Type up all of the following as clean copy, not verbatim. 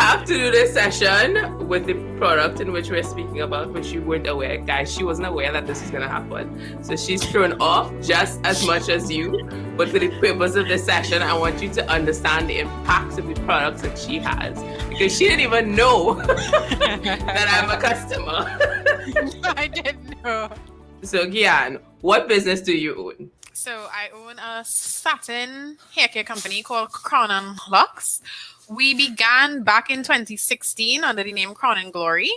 have to do this session with the product in which we're speaking about, which you weren't aware. Guys, she wasn't aware that this is going to happen. So she's thrown off just as much as you. But for the purpose of this session, I want you to understand the impact of the products that she has. Because she didn't even know that I'm a customer. I didn't know. So Ghyanne, what business do you own? So I own a satin hair care company called Crown Luxe. We began back in 2016 under the name Crown and Glory.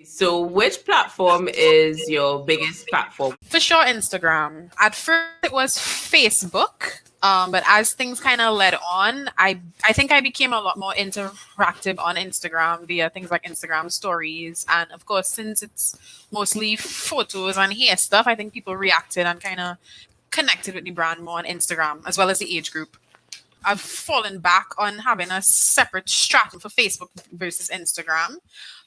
So which platform is your biggest platform? For sure, Instagram. At first, it was Facebook. But as things kind of led on, I think I became a lot more interactive on Instagram via things like Instagram stories. And of course, since it's mostly photos and hair stuff, I think people reacted and kind of connected with the brand more on Instagram, as well as the age group. I've fallen back on having a separate strategy for Facebook versus Instagram.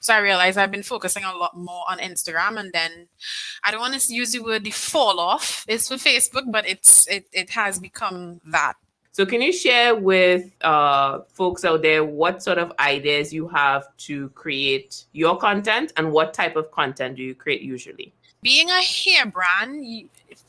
So I realized I've been focusing a lot more on Instagram, and then I don't want to use the word the fall off is for Facebook, but it has become that. So can you share with folks out there what sort of ideas you have to create your content, and what type of content do you create usually? Being a hair brand,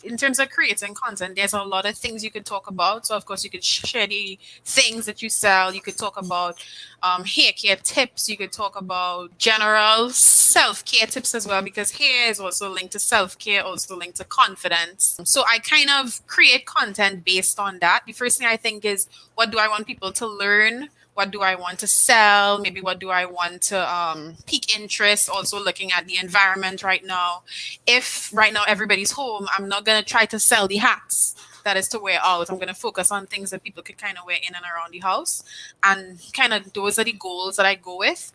in terms of creating content, there's a lot of things you could talk about. So, of course, you could share the things that you sell. You could talk about hair care tips. You could talk about general self-care tips as well, because hair is also linked to self-care, also linked to confidence. So I kind of create content based on that. The first thing I think is, what do I want people to learn? What do I want to sell? Maybe what do I want to pique interest? Also looking at the environment right now. If right now everybody's home, I'm not going to try to sell the hats that is to wear out. I'm going to focus on things that people could kind of wear in and around the house. And kind of those are the goals that I go with.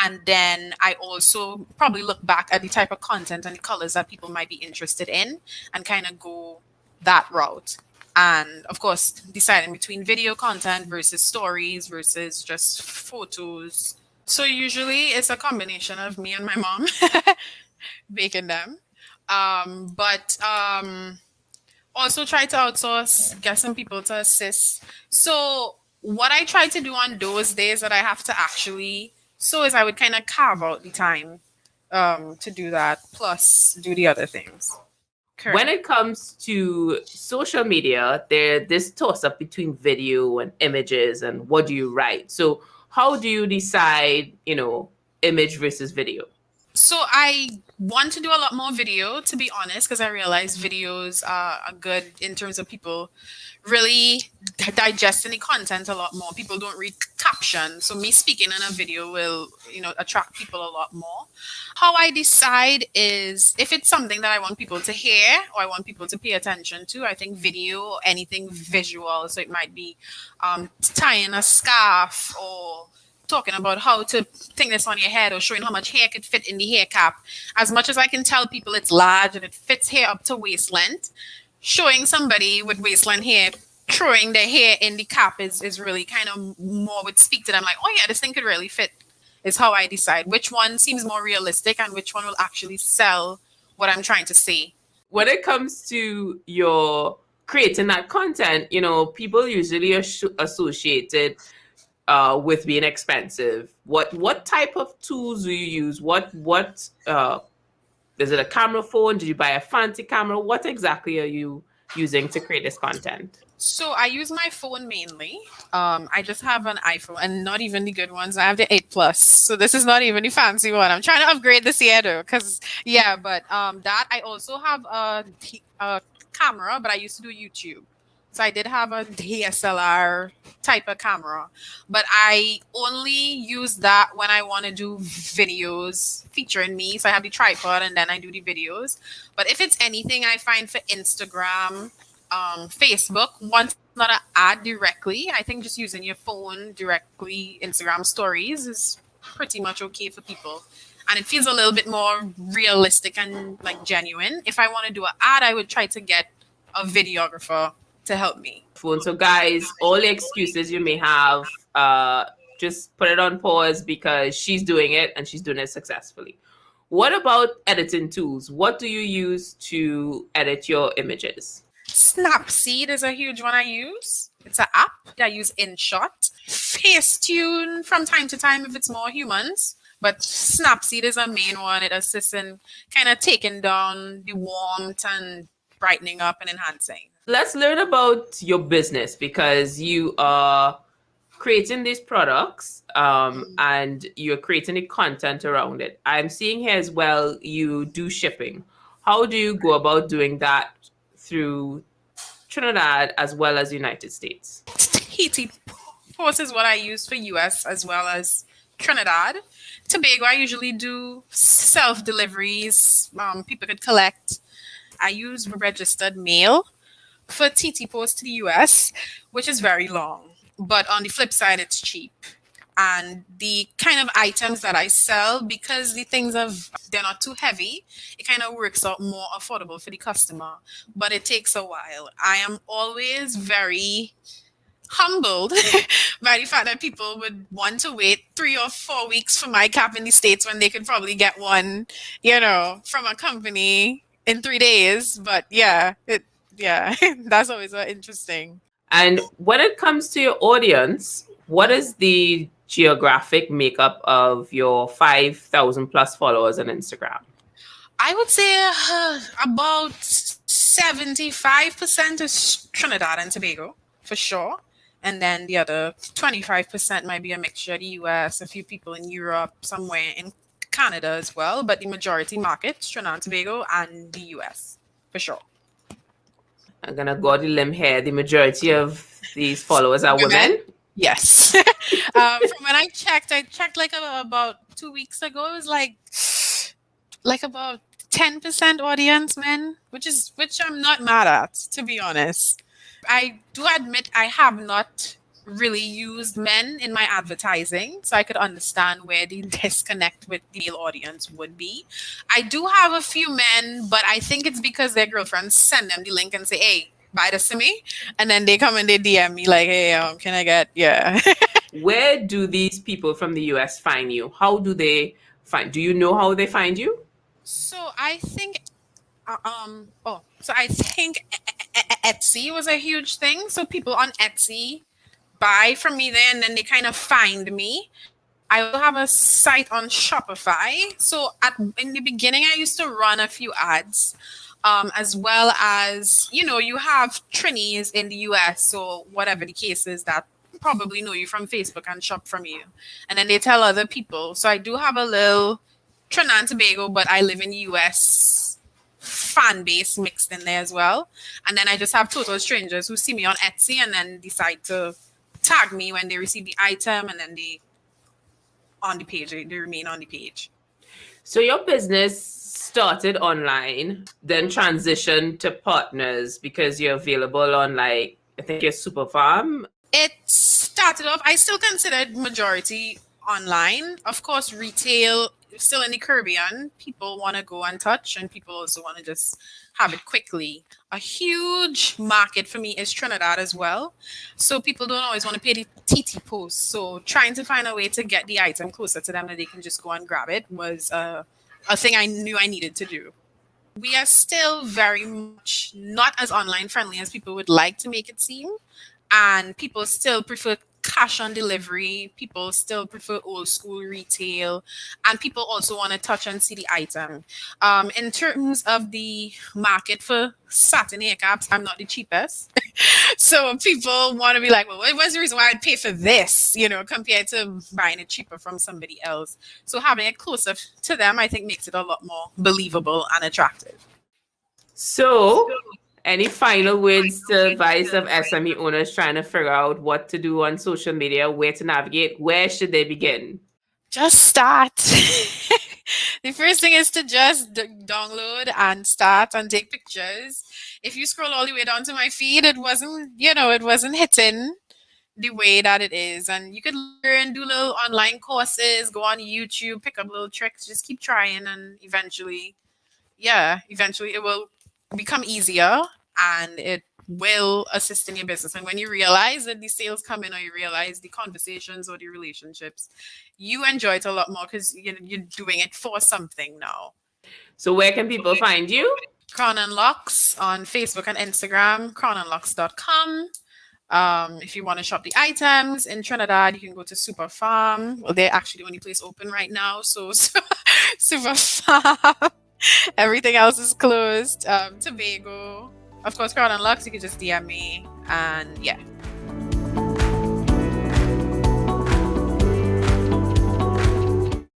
And then I also probably look back at the type of content and the colors that people might be interested in and kind of go that route. And of course, deciding between video content versus stories versus just photos. So usually it's a combination of me and my mom making them. But also try to outsource, get some people to assist. So what I try to do on those days that I have to actually sew is I would kind of carve out the time to do that, plus do the other things. Correct. When it comes to social media, there's this toss-up between video and images, and what do you write? So how do you decide, image versus video? So I want to do a lot more video, to be honest, because I realize videos are good in terms of people really digesting the content a lot more. People don't read captions. So me speaking in a video will, attract people a lot more. How I decide is if it's something that I want people to hear or I want people to pay attention to, I think video or anything visual. So it might be tying a scarf or talking about how to thing this on your head or showing how much hair could fit in the hair cap. As much as I can tell people it's large and it fits hair up to waist length, showing somebody with waistline hair throwing their hair in the cap is really kind of more would speak to them like, oh yeah, this thing could really fit, is how I decide which one seems more realistic and which one will actually sell what I'm trying to say. When it comes to your creating that content, people usually associate it with being expensive. What type of tools do you use? What is it a camera phone? Did you buy a fancy camera? What exactly are you using to create this content? So I use my phone mainly. I just have an iPhone and not even the good ones. I have the 8 Plus. So this is not even the fancy one. I'm trying to upgrade this year though. That I also have a camera, but I used to do YouTube. So I did have a DSLR type of camera, but I only use that when I want to do videos featuring me. So I have the tripod and then I do the videos. But if it's anything I find for Instagram, Facebook, once not an ad directly, I think just using your phone directly, Instagram stories is pretty much okay for people. And it feels a little bit more realistic and like genuine. If I want to do an ad, I would try to get a videographer to help me. So guys, all the excuses you may have, just put it on pause because she's doing it and she's doing it successfully. What about editing tools? What do you use to edit your images? Snapseed is a huge one I use. It's an app that I use InShot. Facetune from time to time if it's more humans. But Snapseed is a main one. It assists in kind of taking down the warmth and brightening up and enhancing. Let's learn about your business, because you are creating these products and you're creating the content around it. I'm seeing here as well, you do shipping. How do you go about doing that through Trinidad as well as United States? TT Post is what I use for US as well as Trinidad. Tobago, I usually do self deliveries. People could collect. I use registered mail for TT Post to the US, which is very long. But on the flip side, it's cheap. And the kind of items that I sell, because they're not too heavy, it kind of works out more affordable for the customer. But it takes a while. I am always very humbled by the fact that people would want to wait 3 or 4 weeks for my cap in the States when they could probably get one, from a company in 3 days. But that's always interesting. And when it comes to your audience, what is the geographic makeup of your 5,000 plus followers on Instagram? I would say about 75% is Trinidad and Tobago, for sure. And then the other 25% might be a mixture of the US, a few people in Europe, somewhere in Canada as well. But the majority markets, Trinidad and Tobago and the US, for sure. I'm going to go on the limb here. The majority of these followers are women? Yes. From when I checked like about 2 weeks ago. It was like about 10% audience men, which I'm not mad at, to be honest. I do admit I have not really used men in my advertising, so I could understand where the disconnect with the male audience would be. I do have a few men, but I think it's because their girlfriends send them the link and say, hey, buy this to me. And then they come and they DM me like, hey, can I get, Where do these people from the US find you? How do they do you know how they find you? So I think, Etsy was a huge thing. So people on Etsy buy from me there, and then they kind of find me. I will have a site on Shopify. So in the beginning, I used to run a few ads, as well as, you have Trinis in the US. So whatever the case is, that probably know you from Facebook and shop from you. And then they tell other people. So I do have a little Trinidad and Tobago, but I live in the US fan base mixed in there as well. And then I just have total strangers who see me on Etsy and then decide to tag me when they receive the item, and then they remain on the page. So your business started online, then transitioned to partners because you're available on, like, I think your Superpharm. It started off, I still considered majority online. Of course, retail, still in the Caribbean, people want to go and touch, and people also want to just have it quickly. A huge market for me is Trinidad as well. So people don't always want to pay the TT Post. So trying to find a way to get the item closer to them that they can just go and grab it was a thing I knew I needed to do. We are still very much not as online friendly as people would like to make it seem. And people still prefer cash on delivery. People still prefer old school retail, and people also want to touch and see the item. In terms of the market for satin ear caps, I'm not the cheapest. So people want to be like, well, what's the reason why I'd pay for this, compared to buying it cheaper from somebody else? So having it closer to them, I think, makes it a lot more believable and attractive. So any final words to advice of SME owners trying to figure out what to do on social media, where to navigate? Where should they begin? Just start. The first thing is to just download and start and take pictures. If you scroll all the way down to my feed, it wasn't hitting the way that it is. And you could learn, do little online courses, go on YouTube, pick up little tricks, just keep trying, and eventually it will become easier, and it will assist in your business. And when you realize that the sales come in, or you realize the conversations or the relationships, you enjoy it a lot more because you're doing it for something now. So where can people find you? Crown Luxe on Facebook and Instagram, crownandluxe.com. If you want to shop the items in Trinidad, you can go to Superpharm. Well, they're actually the only place open right now. So Superpharm. Everything else is closed. Tobago. Of course, Crown Luxe, you can just DM me. And yeah.